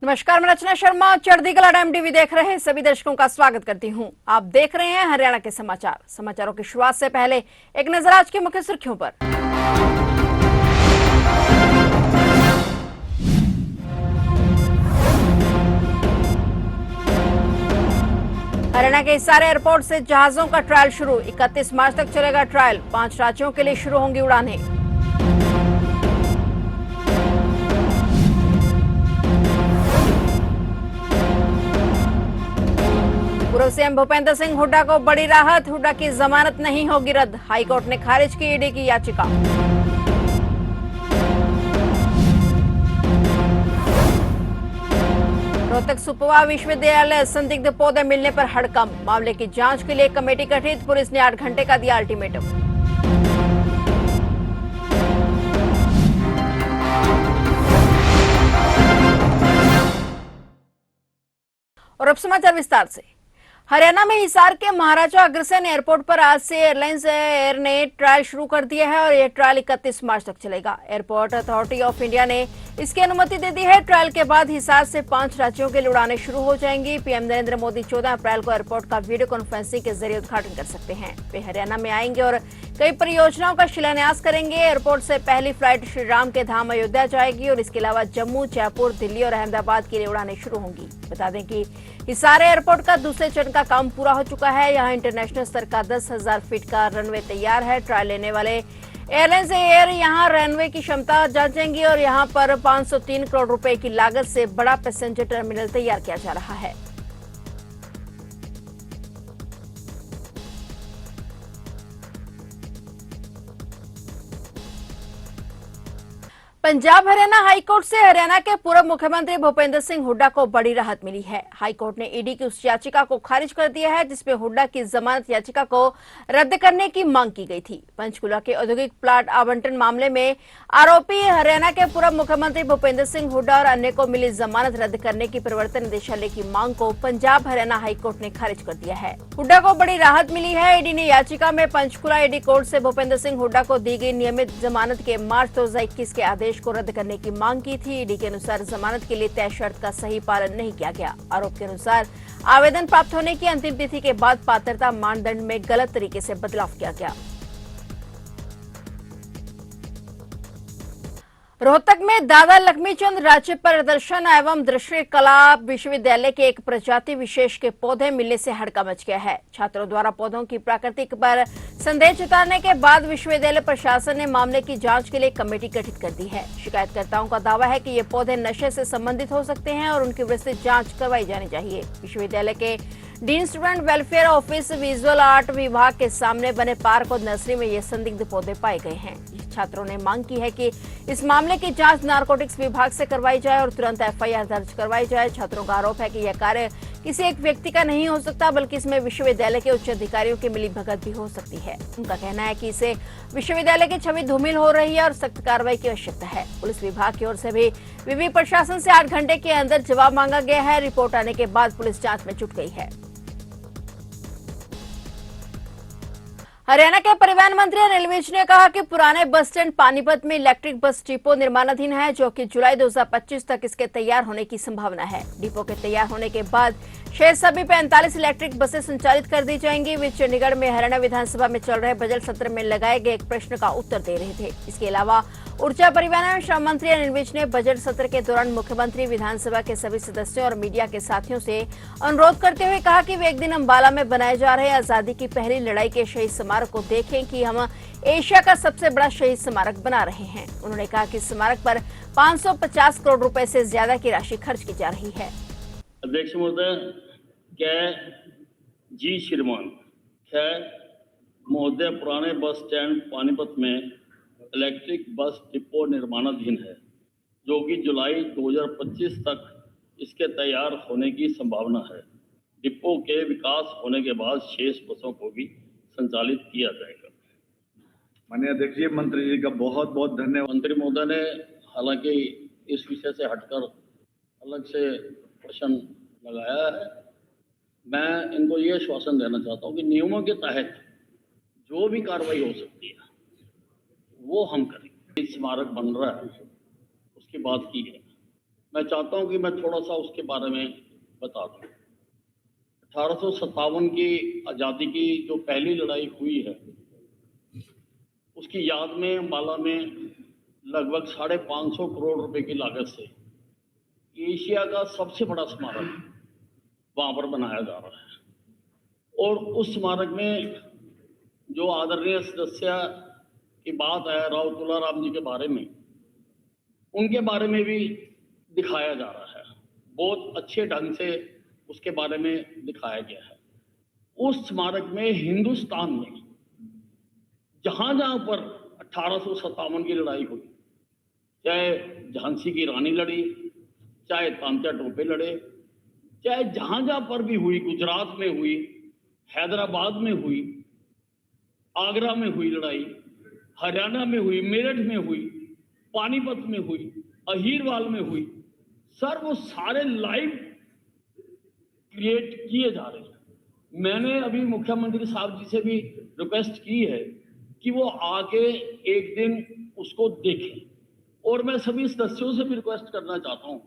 नमस्कार, मैं रचना Sharma. चढ़दीगला dam TV देख रहे सभी दर्शकों का स्वागत करती हूं। आप देख रहे हैं हरियाणा के समाचार। समाचारों की शुरुआत से पहले एक नजर आज की मुख्य सुर्खियों पर। हरियाणा के हिसार एयरपोर्ट से जहाजों का ट्रायल शुरू। 31 मार्च तक चलेगा ट्रायल। 5 राज्यों के लिए शुरू होंगी उड़ानें। पूर्व सीएम भूपेंद्र सिंह हुड्डा को बड़ी राहत। हुड्डा की जमानत नहीं होगी रद्द। हाईकोर्ट ने खारिज की ईडी की याचिका। रोहतक सुपवा विश्वविद्यालय संदिग्ध पौधे मिलने पर हड़कंप। मामले की जांच के लिए कमेटी गठित। पुलिस ने 8 घंटे का दिया अल्टीमेटम। और अब समाचार विस्तार से। हरियाणा में हिसार के महाराजा अग्रसेन एयरपोर्ट पर आज से एयरलाइंस एयर ने ट्रायल शुरू कर दिया है और यह ट्रायल 31 मार्च तक चलेगा। एयरपोर्ट अथॉरिटी ऑफ इंडिया ने इसकी अनुमति दे दी है। ट्रायल के बाद हिसार से 5 राज्यों के लिए उड़ानें शुरू हो जाएंगी। पीएम नरेंद्र मोदी 14 अप्रैल को एयरपोर्ट का वीडियो कॉन्फ्रेंसिंग के जरिए उद्घाटन कर सकते हैं। वे हरियाणा में आएंगे और कई परियोजनाओं का शिलान्यास करेंगे। एयरपोर्ट से पहली फ्लाइट श्री राम के धाम अयोध्या जाएगी और इसके अलावा जम्मू, जयपुर, दिल्ली और अहमदाबाद के लिए उड़ानें शुरू होंगी। बता दें कि हिसार एयरपोर्ट का दूसरे चरण का काम पूरा हो चुका है। यहाँ इंटरनेशनल स्तर का 10,000 फीट का रनवे तैयार है। ट्रायल लेने वाले एयरलाइंस एयर यहाँ रनवे की क्षमता जांचेंगी और यहाँ पर 503 करोड़ रुपए की लागत से बड़ा पैसेंजर टर्मिनल तैयार किया जा रहा है। पंजाब हरियाणा हाईकोर्ट से हरियाणा के पूर्व मुख्यमंत्री भूपेंद्र सिंह हुड्डा को बड़ी राहत मिली है। हाईकोर्ट ने ईडी की उस याचिका को खारिज कर दिया है जिसमें हुड्डा की जमानत याचिका को रद्द करने की मांग की गई थी। पंचकुला के औद्योगिक प्लाट आवंटन मामले में आरोपी हरियाणा के पूर्व मुख्यमंत्री भूपेंद्र सिंह हुड्डा और अन्य को मिली जमानत रद्द करने की प्रवर्तन निदेशालय की मांग को पंजाब हरियाणा हाईकोर्ट ने खारिज कर दिया है। हुड्डा को बड़ी राहत मिली है। ईडी ने याचिका में पंचकुला ईडी कोर्ट से भूपेंद्र सिंह हुड्डा को दी गई नियमित जमानत के मार्च 2021 के आदेश को रद्द करने की मांग की थी। ईडी के अनुसार जमानत के लिए तय शर्त का सही पालन नहीं किया गया। आरोप के अनुसार आवेदन प्राप्त होने की अंतिम तिथि के बाद पात्रता मानदंड में गलत तरीके से बदलाव किया गया। रोहतक में दादा लक्ष्मीचंद राज्य प्रदर्शन एवं दृश्य कला विश्वविद्यालय के एक प्रजाति विशेष के पौधे मिलने से हड़का मच गया है। छात्रों द्वारा पौधों की प्राकृतिक पर संदेह जताने के बाद विश्वविद्यालय प्रशासन ने मामले की जांच के लिए कमेटी गठित कर दी है। शिकायतकर्ताओं का दावा है कि ये पौधे नशे से संबंधित हो सकते हैं और उनकी विस्तृत जांच करवाई जानी चाहिए। विश्वविद्यालय के dean student welfare office visual art विभाग के सामने बने पार्क और नर्सरी में ये संदिग्ध पौधे पाए गए हैं। छात्रों ने मांग की है कि इस मामले की जांच नारकोटिक्स विभाग से करवाई जाए और तुरंत एफआईआर दर्ज करवाई जाए। छात्रों का आरोप है कि यह कार्य किसी एक व्यक्ति का नहीं हो सकता बल्कि इसमें विश्वविद्यालय के उच्च अधिकारियों की मिलीभगत भी हो सकती है। उनका कहना है कि इससे विश्वविद्यालय की छवि धूमिल हो रही है और सख्त कार्रवाई की आवश्यकता है। पुलिस विभाग की ओर से भी विवि प्रशासन से 8 घंटे के अंदर जवाब मांगा गया है। रिपोर्ट आने के बाद पुलिस जांच में जुट गई है। हरियाणा के परिवहन मंत्री अनिल विज ने कहा कि पुराने बस स्टैंड पानीपत में इलेक्ट्रिक बस डिपो निर्माणाधीन है जो कि जुलाई 2025 तक इसके तैयार होने की संभावना है। डिपो के तैयार होने के बाद शेष सभी 45 इलेक्ट्रिक बसें संचालित कर दी जाएंगी। वे चंडीगढ़ में हरियाणा विधानसभा में चल रहे बजट सत्र में लगाए गए एक प्रश्न का उत्तर दे रहे थे। इसके अलावा ऊर्जा परिवहन एवं श्रम मंत्री अनिल विज ने बजट सत्र के दौरान मुख्यमंत्री, विधानसभा के सभी सदस्यों और मीडिया के साथियों से अनुरोध करते हुए कहा कि वे एक दिन अंबाला में बनाए जा रहे आजादी की पहली लड़ाई के शहीद स्मारक को देखें कि हम एशिया का सबसे बड़ा शहीद स्मारक बना रहे हैं। उन्होंने कहा कि स्मारक पर 550 करोड़ रुपए से ज्यादा की राशि खर्च की जा रही है। अध्यक्ष महोदय, जी श्रीमान महोदय, पुराने बस स्टैंड पानीपत में इलेक्ट्रिक बस डिपो निर्माणाधीन है जो कि जुलाई 2025 तक इसके तैयार होने की संभावना है। डिपो के विकास होने के बाद शेष बसों को भी संचालित किया जाएगा। माननीय अध्यक्ष जी, मंत्री जी का बहुत बहुत धन्यवाद। मंत्री महोदय ने हालांकि इस विषय से हटकर अलग से प्रश्न लगाया है। मैं इनको ये आश्वासन देना चाहता हूँ कि नियमों के तहत जो भी कार्रवाई हो सकती है वो हम करेंगे। स्मारक बन रहा है उसकी बात की है, मैं चाहता हूं कि मैं थोड़ा सा उसके बारे में बता दूं। 1857 की आज़ादी की जो पहली लड़ाई हुई है, उसकी याद में अम्बाला में लगभग 550 करोड़ रुपए की लागत से एशिया का सबसे बड़ा स्मारक वहां पर बनाया जा रहा है। और उस स्मारक में जो आदरणीय सदस्य की बात है राव तुलाराम जी के बारे में, उनके बारे में भी दिखाया जा रहा है। बहुत अच्छे ढंग से उसके बारे में दिखाया गया है। उस स्मारक में हिंदुस्तान में जहां जहां पर 1857 की लड़ाई हुई, चाहे झांसी की रानी लड़ी, चाहे तांत्या टोपे लड़े, चाहे जहां जहां पर भी हुई, गुजरात में हुई, हैदराबाद में हुई, आगरा में हुई लड़ाई, हरियाणा में हुई, मेरठ में हुई, पानीपत में हुई, अहीरवाल में हुई, सर वो सारे लाइव क्रिएट किए जा रहे हैं। मैंने अभी मुख्यमंत्री साहब जी से भी रिक्वेस्ट की है कि वो आके एक दिन उसको देखें, और मैं सभी सदस्यों से भी रिक्वेस्ट करना चाहता हूं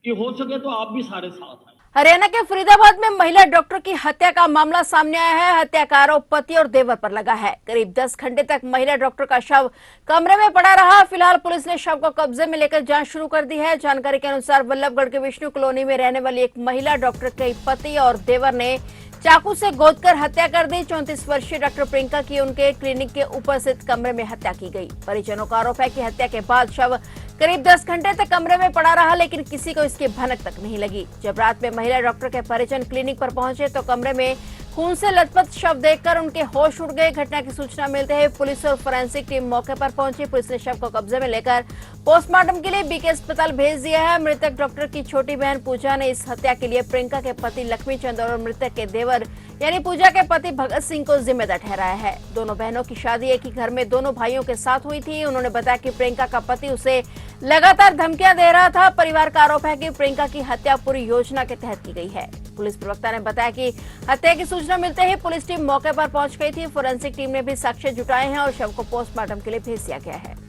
कि हो सके तो आप भी सारे साथ आए। हरियाणा के फरीदाबाद में महिला डॉक्टर की हत्या का मामला सामने आया है। हत्या का आरोप पति और देवर पर लगा है। करीब 10 घंटे तक महिला डॉक्टर का शव कमरे में पड़ा रहा। फिलहाल पुलिस ने शव को कब्जे में लेकर जांच शुरू कर दी है। जानकारी के अनुसार वल्लभगढ़ के विष्णु कॉलोनी में रहने वाली एक महिला डॉक्टर के पति और देवर ने चाकू से गोदकर हत्या कर दी। 34 वर्षीय डॉक्टर प्रियंका की उनके क्लिनिक के ऊपर स्थित कमरे में हत्या की गई। परिजनों का आरोप है कि हत्या के बाद शव करीब 10 घंटे तक कमरे में पड़ा रहा, लेकिन किसी को इसकी भनक तक नहीं लगी। जब रात में महिला डॉक्टर के परिजन क्लिनिक पर पहुंचे तो कमरे में खून से लथपथ शव देखकर उनके होश उड़ गए। घटना की सूचना मिलते ही पुलिस और फोरेंसिक टीम मौके पर पहुंची। पुलिस ने शव को कब्जे में लेकर पोस्टमार्टम के लिए बीके अस्पताल भेज दिया है। मृतक डॉक्टर की छोटी बहन पूजा ने इस हत्या के लिए प्रियंका के पति लक्ष्मी चंद और मृतक के देवर यानी पूजा के पति भगत सिंह को जिम्मेदार ठहराया है। दोनों बहनों की शादी एक ही घर में दोनों भाइयों के साथ हुई थी। उन्होंने बताया कि प्रियंका का पति उसे लगातार धमकियां दे रहा था। परिवार का आरोप है कि प्रियंका की हत्या पूरी योजना के तहत की गई है। पुलिस प्रवक्ता ने बताया कि हत्या की सूचना मिलते ही पुलिस टीम मौके पर पहुंच गई थी। फोरेंसिक टीम ने भी साक्ष्य जुटाए हैं और शव को पोस्टमार्टम के लिए भेज दिया गया है।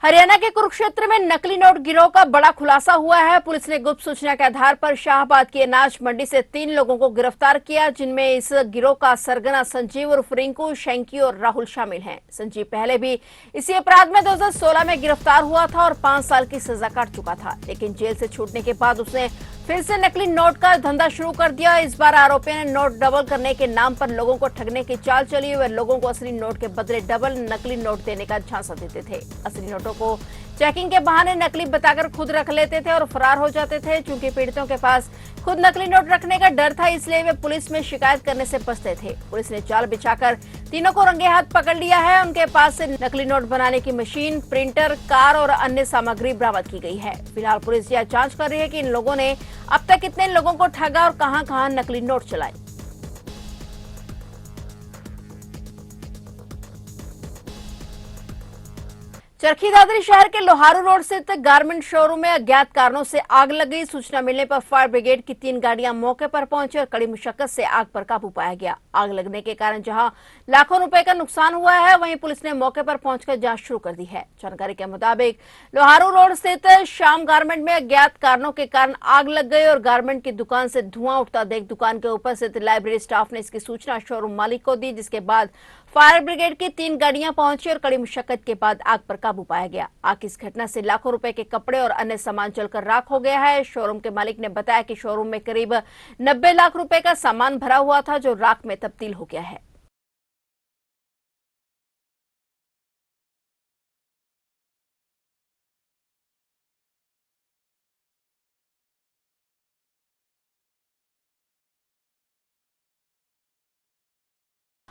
हरियाणा के कुरुक्षेत्र में नकली नोट गिरोह का बड़ा खुलासा हुआ है। पुलिस ने गुप्त सूचना के आधार पर शाहबाद की अनाज मंडी से 3 लोगों को गिरफ्तार किया, जिनमें इस गिरोह का सरगना संजीव उर्फ रिंकू, शैंकी और राहुल शामिल हैं। संजीव पहले भी इसी अपराध में 2016 में गिरफ्तार हुआ था और 5 साल की सजा काट चुका था, लेकिन जेल से छूटने के बाद उसने फिर से नकली नोट का धंधा शुरू कर दिया। इस बार आरोपियों ने नोट डबल करने के नाम पर लोगों को ठगने की चाल चली। वे लोगों को असली नोट के बदले डबल नकली नोट देने का झांसा देते थे। असली नोटों को चेकिंग के बहाने नकली बताकर खुद रख लेते थे और फरार हो जाते थे। चूंकि पीड़ितों के पास खुद नकली नोट रखने का डर था, इसलिए वे पुलिस में शिकायत करने से बचते थे। पुलिस ने जाल बिछाकर तीनों को रंगे हाथ पकड़ लिया है। उनके पास से नकली नोट बनाने की मशीन, प्रिंटर, कार और अन्य सामग्री बरामद की गई है। फिलहाल पुलिस यह जांच कर रही है कि इन लोगों ने अब तक कितने लोगों को ठगा और कहां-कहां नकली नोट चलाए। चरखी दादरी शहर के लोहारू रोड स्थित गारमेंट शोरूम में अज्ञात कारणों से आग लग गई। सूचना मिलने पर फायर ब्रिगेड की 3 गाड़ियां मौके पर पहुंची और कड़ी मुशक्कत से आग पर काबू पाया गया। आग लगने के कारण जहां लाखों रुपए का नुकसान हुआ है, वहीं पुलिस ने मौके पर पहुंचकर जांच शुरू कर दी है। जानकारी के मुताबिक लोहारू रोड स्थित श्याम गारमेंट में अज्ञात कारणों के कारण आग लग गई और गारमेंट की दुकान से धुआं उठता देख दुकान के ऊपर स्थित लाइब्रेरी स्टाफ ने इसकी सूचना शोरूम मालिक को दी, जिसके बाद फायर ब्रिगेड की 3 गाड़ियां पहुंची और कड़ी मुशक्कत के बाद आग पर काबू पाया गया। आग की इस घटना से लाखों रुपए के कपड़े और अन्य सामान जलकर राख हो गया है। शोरूम के मालिक ने बताया कि शोरूम में करीब 90 लाख रुपए का सामान भरा हुआ था, जो राख में तब्दील हो गया है।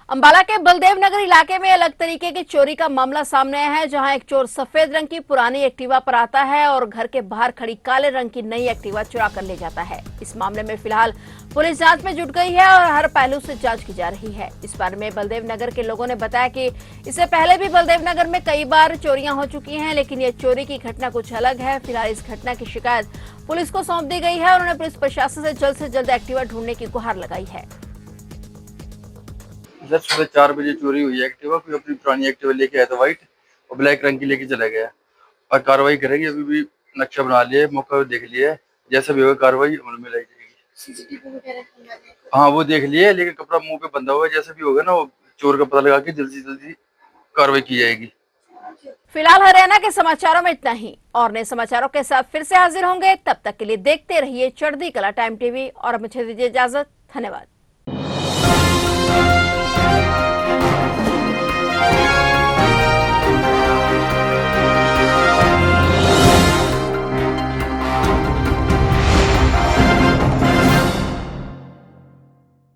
अंबाला के बलदेव नगर इलाके में अलग तरीके की चोरी का मामला सामने आया है, जहां एक चोर सफेद रंग की पुरानी एक्टिवा पर आता है और घर के बाहर खड़ी काले रंग की नई एक्टिवा चुरा कर ले जाता है। इस मामले में फिलहाल पुलिस जांच में जुट गई है और हर पहलू से जांच की जा रही है। इस बारे में बलदेव नगर के लोगों ने बताया कि इससे पहले भी बलदेव नगर में कई बार चोरियां हो चुकी हैं, लेकिन ये चोरी की घटना कुछ अलग है। फिलहाल इस घटना की शिकायत पुलिस को सौंप दी गई है और उन्होंने पुलिस प्रशासन से जल्द एक्टिवा ढूंढने की गुहार लगाई है। सर सुबह 4 बजे चोरी हुई है एक्टिवा, कोई अपनी पुरानी एक्टिवा लेके आया था व्हाइट और ब्लैक रंग की लेके चला गया और कार्रवाई करेगी। अभी भी नक्शा बना लिया है, मौका भी देख लिया है, जैसा भी होगा कार्रवाई अमल में लाई जाएगी। सीसीटीवी वगैरह हाँ वो देख लिया है, लेकिन कपड़ा मुंह पे बंधा हुआ है, जैसा भी होगा ना वो चोर का पता लगा के जल्दी से जल्दी कार्रवाई की जाएगी। फिलहाल हरियाणा के समाचारों में इतना ही, और नए समाचारों के साथ फिर से हाजिर होंगे। तब तक के लिए देखते रहिए चढ़ती कला टाइम टीवी और मुझे दीजिए इजाजत। धन्यवाद।